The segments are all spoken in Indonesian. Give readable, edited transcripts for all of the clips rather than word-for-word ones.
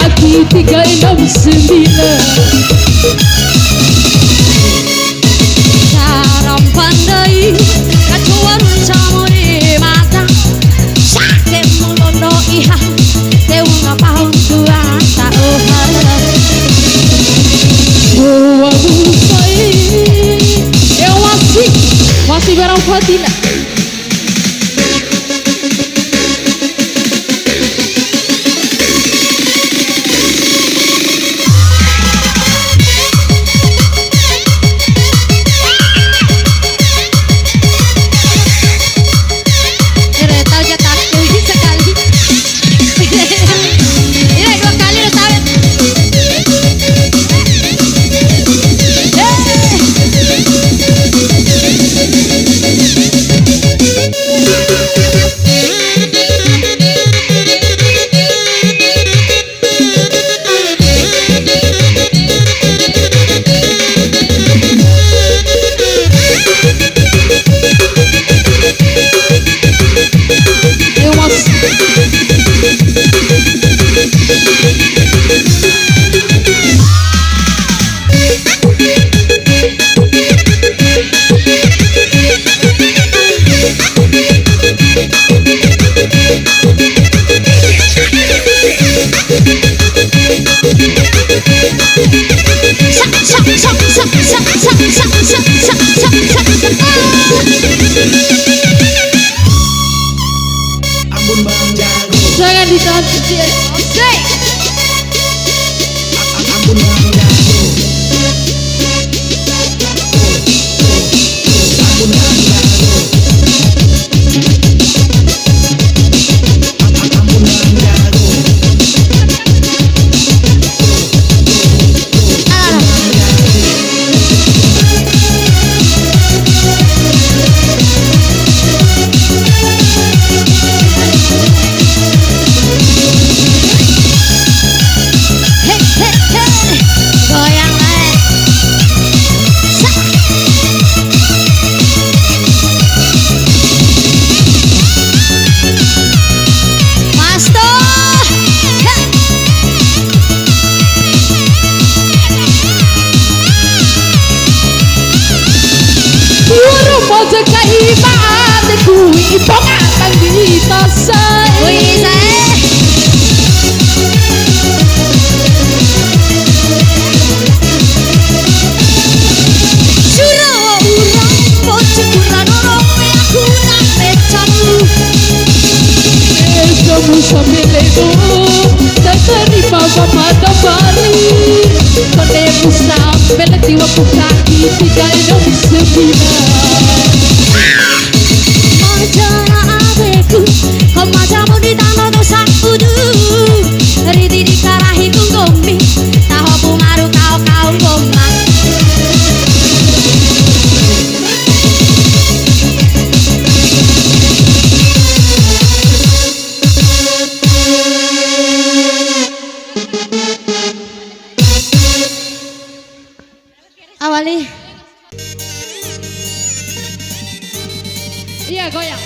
Kaki 369 Sarang pandai kacuan camuri mata sakit mulondo iha dewa ngapahun tua tak ohal Doa busai masih barang Fatina. Jangan ditahan kecil. Asik. Goyang leh. Mas tuh. Suara moja kaimaan kui pongatan di tasai. Wih, Kamu sambil itu tak terima pada bari. Kau sampai di waktu kaki tiga enam sembilan. Majalah adekku, kau majamu di tanah dosa kudu. Ridi dikarahi kunggomi, tahu pengaruh kau gombang. Awali. Iya goyang.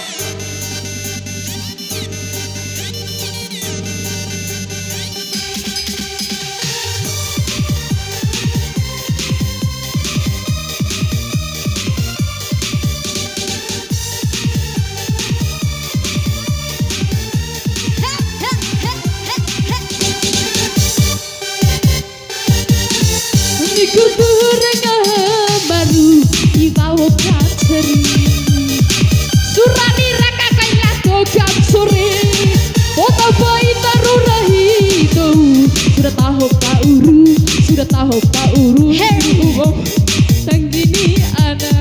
Baru dibawa kaceri surani raka kailah dogan sore foto bayi taruh rahido sudah tahu pak uru tanggini anak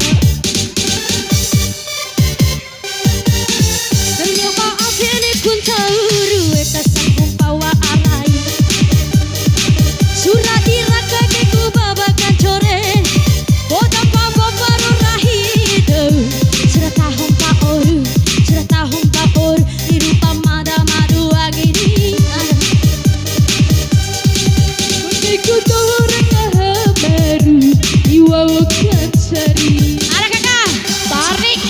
Ternyata akhirnya kun tauru kesan kumpawa alai. Surat diraka keku babakan core. Bodang pabok baru rahido. Sudah tahun pak oru di rupa mada madu agini. Ikut orang baru dibawa kaceri. Ada kakak. Tarik.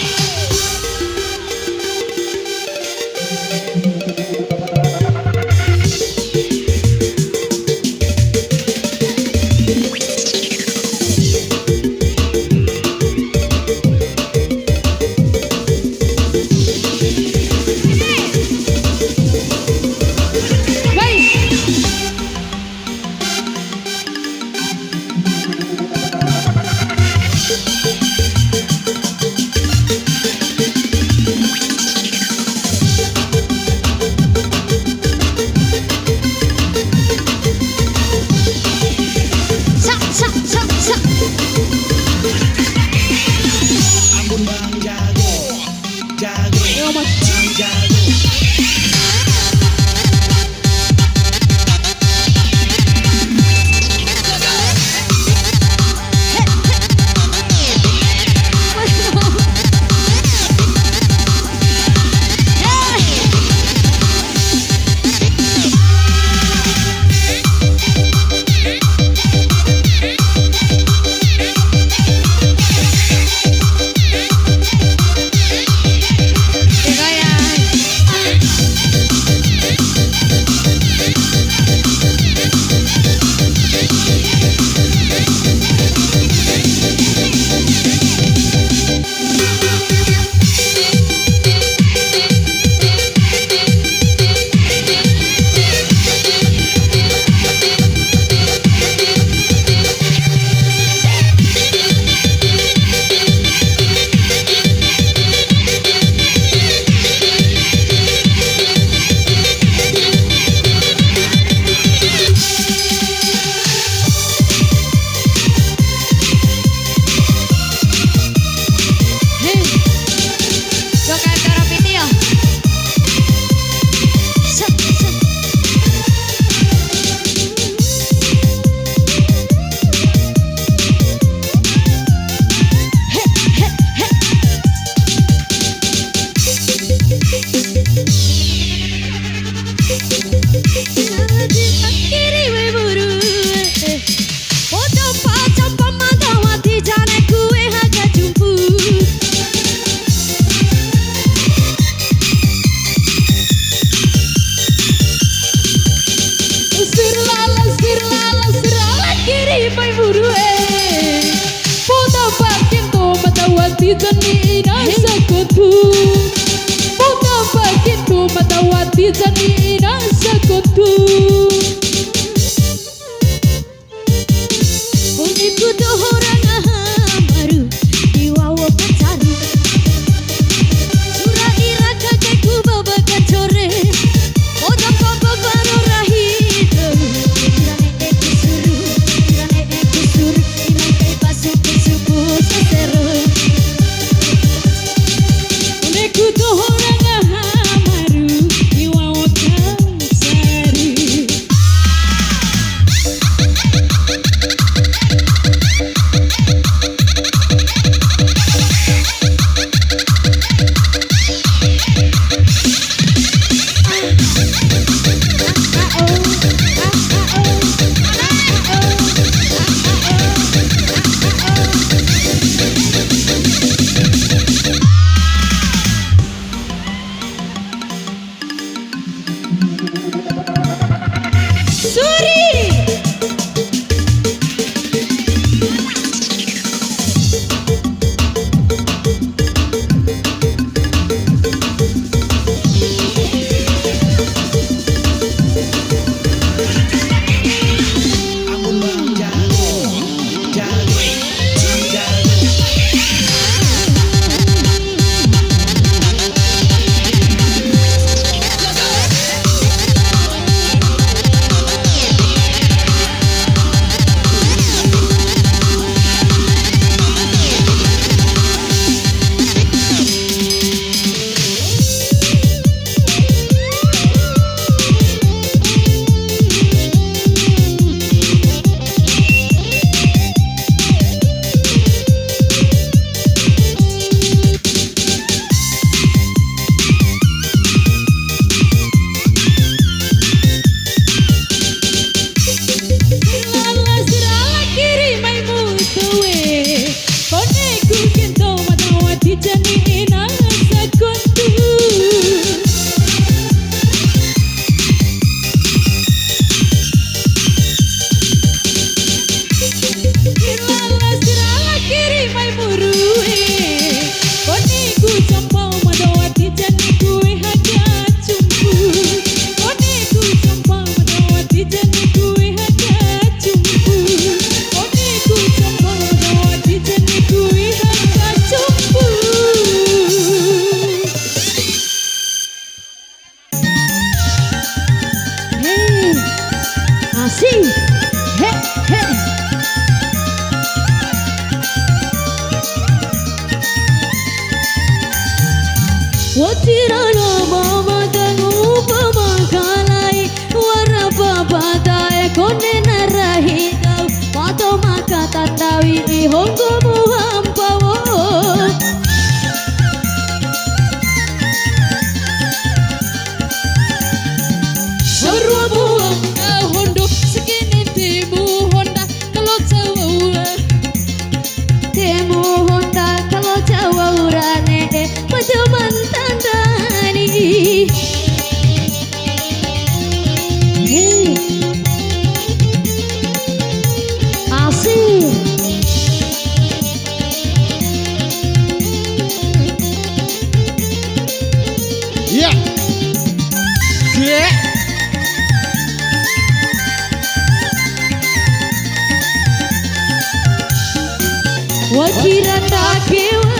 Melawati janina sakuntu Uniku dohorang ahamaru Iwawo pacaru Surah iraka keku babakan core Odam papa baru rahido Kirane eku suru Inai pasuk kesuku seseru Uniku dohorang ahamaru Iwawo kansari Watirano mama tangu pamakalai warna babada ekone narahi kau mato makata tawi ihongo muhampawo Sarwa buang hondo segini timu honda kalau Jawa temu honda kalau Jawa urane pajaman tandani hey asik Iya. Yeah. Wajirata kewa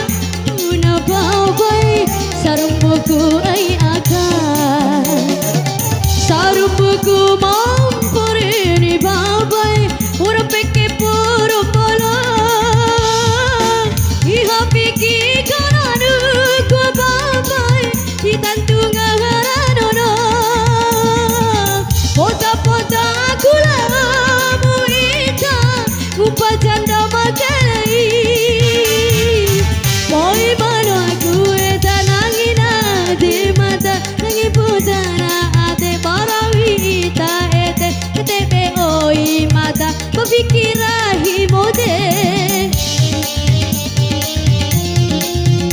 una babai sarumbuku ai akan sarumbuku mampurini babai ura peke puru polo iha piki kananu ku babai hitantunga haranono pota kula muita upajanda makalai Moi mano aku tanangina di mata nangi putana ate parawita ete ketebe oi mata pepikirahi mode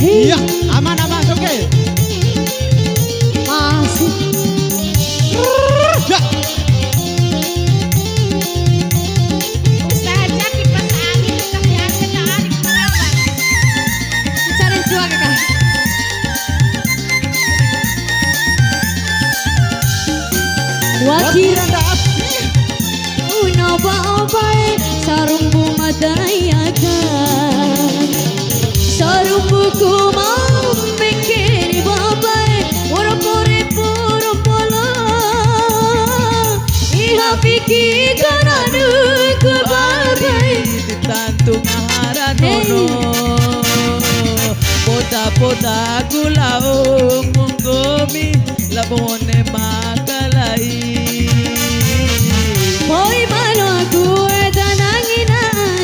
Iya, aman oke. Asik Ya. Wakir Watiranda. una babai sarumbu madayakan sarumbu kumam bekeri babai ora pore poro pola iha piki kananu ku babai Tantu ngahara nono Poda gulao munggomi labone makalai Boy malo aku danangina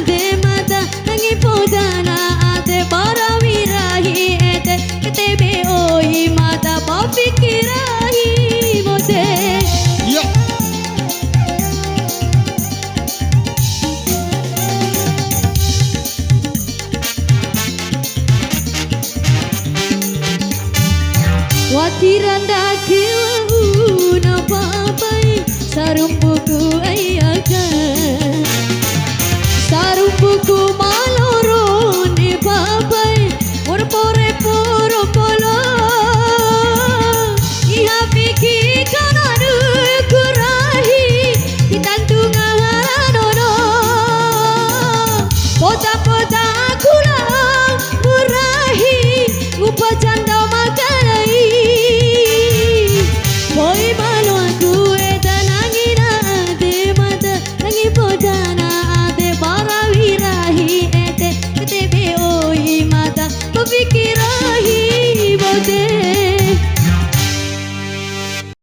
de mata nangi podana ate para virahi ete ketebe oi mata papikirahi mode Ya. Watiranda kilau papai sarumbuku ayakan sarumbuku maloron di papai pore poro polo iha piki kananu kurahi ditantu ngahara nono pota